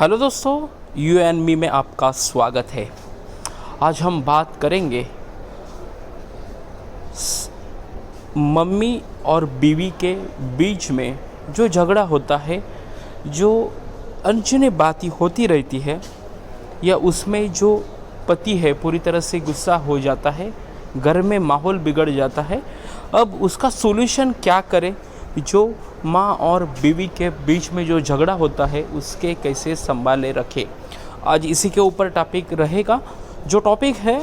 Hello दोस्तों, you and me में आपका स्वागत है। आज हम बात करेंगे मम्मी और बीवी के बीच में जो झगड़ा होता है, जो अनजाने बातें होती रहती है, या उसमें जो पति है पूरी तरह से गुस्सा हो जाता है, घर में माहौल बिगड़ जाता है। अब उसका सॉल्यूशन क्या करें? जो माँ और बीवी के बीच में जो झगड़ा होता है उसके कैसे संभाले रखें, आज इसी के ऊपर टॉपिक रहेगा। जो टॉपिक है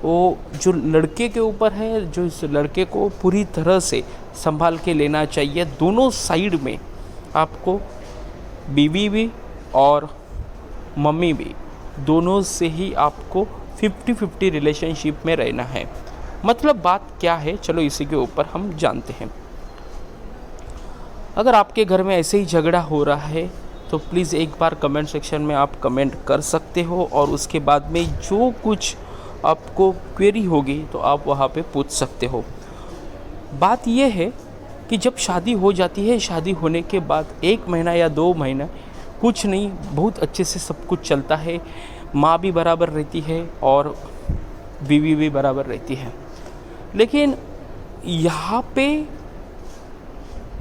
वो जो लड़के के ऊपर है, जो इस लड़के को पूरी तरह से संभाल के लेना चाहिए। दोनों साइड में आपको, बीवी भी और मम्मी भी, दोनों से ही आपको 50-50 रिलेशनशिप में रहना है। मतलब बात क्या है, चलो इसी के ऊपर हम जानते हैं। अगर आपके घर में ऐसे ही झगड़ा हो रहा है तो प्लीज़ एक बार कमेंट सेक्शन में आप कमेंट कर सकते हो, और उसके बाद में जो कुछ आपको क्वेरी होगी तो आप वहाँ पे पूछ सकते हो। बात यह है कि जब शादी हो जाती है, शादी होने के बाद 1 महीना या 2 महीना कुछ नहीं, बहुत अच्छे से सब कुछ चलता है। माँ भी बराबर रहती है और बीवी भी बराबर रहती है। लेकिन यहाँ पे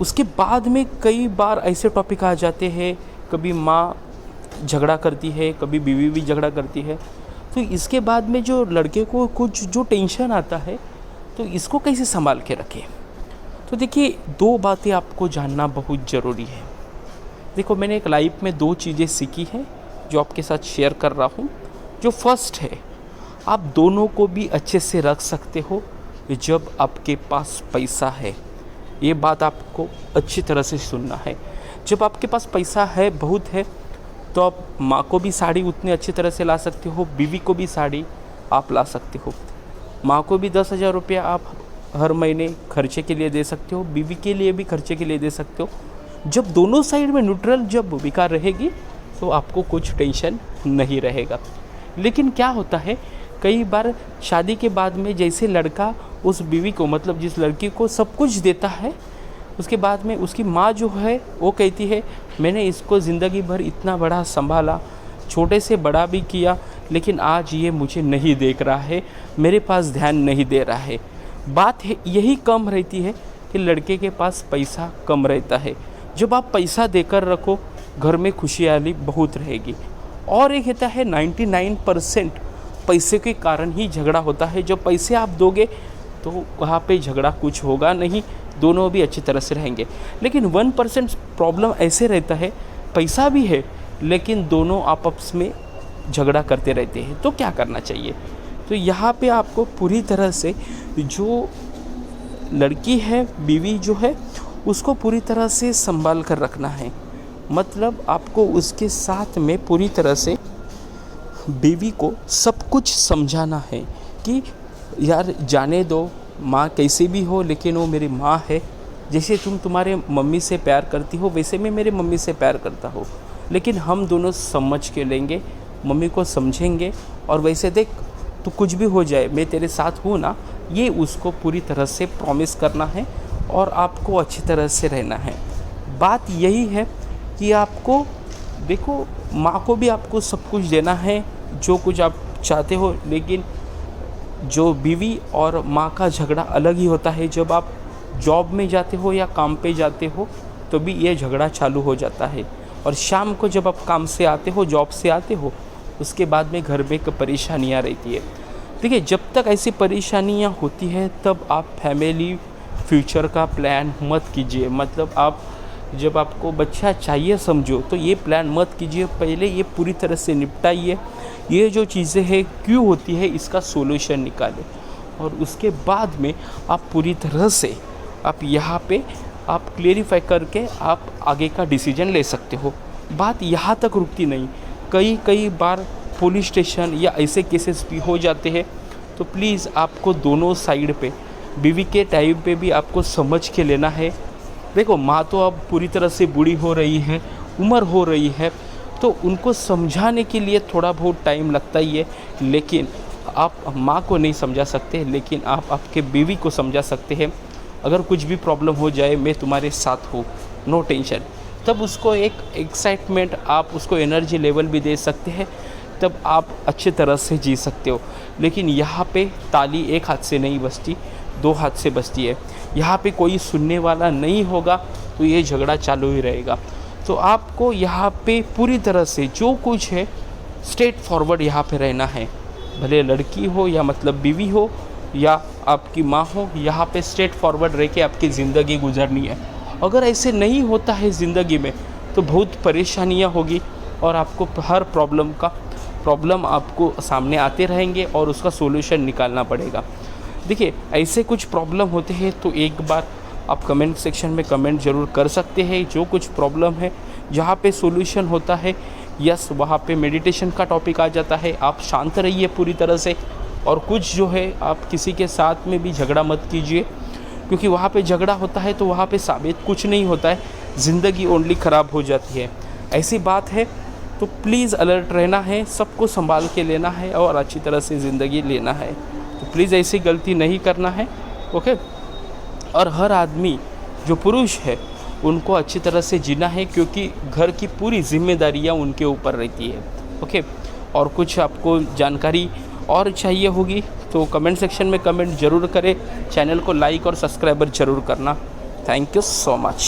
उसके बाद में कई बार ऐसे टॉपिक आ जाते हैं, कभी माँ झगड़ा करती है, कभी बीवी भी झगड़ा करती है। तो इसके बाद में जो लड़के को कुछ जो टेंशन आता है, तो इसको कैसे संभाल के रखें? तो देखिए, 2 बातें आपको जानना बहुत ज़रूरी है। देखो, मैंने एक लाइफ में 2 चीज़ें सीखी हैं जो आपके साथ शेयर कर रहा हूँ। जो फर्स्ट है, आप दोनों को भी अच्छे से रख सकते हो जब आपके पास पैसा है। ये बात आपको अच्छी तरह से सुनना है। जब आपके पास पैसा है, बहुत है, तो आप माँ को भी साड़ी उतनी अच्छी तरह से ला सकते हो, बीवी को भी साड़ी आप ला सकते हो। माँ को भी 10,000 रुपया आप हर महीने खर्चे के लिए दे सकते हो, बीवी के लिए भी खर्चे के लिए दे सकते हो। जब दोनों साइड में न्यूट्रल जब भूमिका रहेगी तो आपको कुछ टेंशन नहीं रहेगा। लेकिन क्या होता है, कई बार शादी के बाद में जैसे लड़का उस बीवी को, मतलब जिस लड़की को सब कुछ देता है, उसके बाद में उसकी माँ जो है वो कहती है, मैंने इसको ज़िंदगी भर इतना बड़ा संभाला, छोटे से बड़ा भी किया, लेकिन आज ये मुझे नहीं देख रहा है, मेरे पास ध्यान नहीं दे रहा है। बात है यही कम रहती है कि लड़के के पास पैसा कम रहता है। जब आप पैसा देकर रखो, घर में खुशहाली बहुत रहेगी। और एक कहता है 99% पैसे के कारण ही झगड़ा होता है। जब पैसे आप दोगे तो वहाँ पे झगड़ा कुछ होगा नहीं, दोनों भी अच्छी तरह से रहेंगे। लेकिन 1% प्रॉब्लम ऐसे रहता है, पैसा भी है लेकिन दोनों आपस में झगड़ा करते रहते हैं। तो क्या करना चाहिए? तो यहाँ पे आपको पूरी तरह से जो लड़की है, बीवी जो है, उसको पूरी तरह से संभाल कर रखना है। मतलब आपको उसके साथ में पूरी तरह से बीवी को सब कुछ समझाना है कि यार जाने दो, माँ कैसी भी हो लेकिन वो मेरी माँ है। जैसे तुम तुम्हारे मम्मी से प्यार करती हो, वैसे मैं मेरे मम्मी से प्यार करता हूँ, लेकिन हम दोनों समझ के लेंगे, मम्मी को समझेंगे। और वैसे देख, तो कुछ भी हो जाए मैं तेरे साथ हूँ ना, ये उसको पूरी तरह से प्रॉमिस करना है और आपको अच्छी तरह से रहना है। बात यही है कि आपको देखो, माँ को भी आपको सब कुछ देना है जो कुछ आप चाहते हो, लेकिन जो बीवी और माँ का झगड़ा अलग ही होता है। जब आप जॉब में जाते हो या काम पे जाते हो तो भी ये झगड़ा चालू हो जाता है। और शाम को जब आप काम से आते हो, जॉब से आते हो, उसके बाद में घर में परेशानियाँ रहती है। देखिए, जब तक ऐसी परेशानियाँ होती है तब आप फैमिली फ्यूचर का प्लान मत कीजिए। मतलब आप जब आपको बच्चा चाहिए समझो तो ये प्लान मत कीजिए, पहले ये पूरी तरह से निपटाइए। ये जो चीज़ें हैं क्यों होती है, इसका सॉल्यूशन निकालें, और उसके बाद में आप पूरी तरह से आप यहाँ पे आप क्लेरिफाई करके आप आगे का डिसीजन ले सकते हो। बात यहाँ तक रुकती नहीं, कई बार पुलिस स्टेशन या ऐसे केसेस भी हो जाते हैं। तो प्लीज़ आपको दोनों साइड पे, बीवी के टाइम पे भी आपको समझ के लेना है। देखो, माँ तो अब पूरी तरह से बूढ़ी हो रही है, उम्र हो रही है, तो उनको समझाने के लिए थोड़ा बहुत टाइम लगता ही है। लेकिन आप माँ को नहीं समझा सकते, लेकिन आप आपके बीवी को समझा सकते हैं। अगर कुछ भी प्रॉब्लम हो जाए, मैं तुम्हारे साथ हूँ, नो टेंशन। तब उसको एक एक्साइटमेंट, आप उसको एनर्जी लेवल भी दे सकते हैं, तब आप अच्छे तरह से जी सकते हो। लेकिन यहाँ पे ताली एक हाथ से नहीं बजती, 2 हाथ से बजती है। यहाँ पे कोई सुनने वाला नहीं होगा तो ये झगड़ा चालू ही रहेगा। तो आपको यहाँ पे पूरी तरह से जो कुछ है स्ट्रेट फॉरवर्ड यहाँ पे रहना है। भले लड़की हो या मतलब बीवी हो या आपकी माँ हो, यहाँ पे स्ट्रेट फॉरवर्ड रह के आपकी ज़िंदगी गुजरनी है। अगर ऐसे नहीं होता है ज़िंदगी में तो बहुत परेशानियाँ होगी और आपको हर प्रॉब्लम आपको सामने आते रहेंगे और उसका सॉल्यूशन निकालना पड़ेगा। देखिए, ऐसे कुछ प्रॉब्लम होते हैं तो एक बार आप कमेंट सेक्शन में कमेंट ज़रूर कर सकते हैं। जो कुछ प्रॉब्लम है जहाँ पे सॉल्यूशन होता है, यस, वहाँ पे मेडिटेशन का टॉपिक आ जाता है। आप शांत रहिए पूरी तरह से, और कुछ जो है आप किसी के साथ में भी झगड़ा मत कीजिए, क्योंकि वहाँ पे झगड़ा होता है तो वहाँ पे साबित कुछ नहीं होता है, ज़िंदगी ओनली ख़राब हो जाती है। ऐसी बात है तो प्लीज़ अलर्ट रहना है, सबको संभाल के लेना है और अच्छी तरह से ज़िंदगी लेना है। तो प्लीज़ ऐसी गलती नहीं करना है, ओके। और हर आदमी जो पुरुष है उनको अच्छी तरह से जीना है, क्योंकि घर की पूरी जिम्मेदारियां उनके ऊपर रहती है, ओके। और कुछ आपको जानकारी और चाहिए होगी तो कमेंट सेक्शन में कमेंट ज़रूर करें। चैनल को लाइक और सब्सक्राइबर ज़रूर करना। Thank you so much.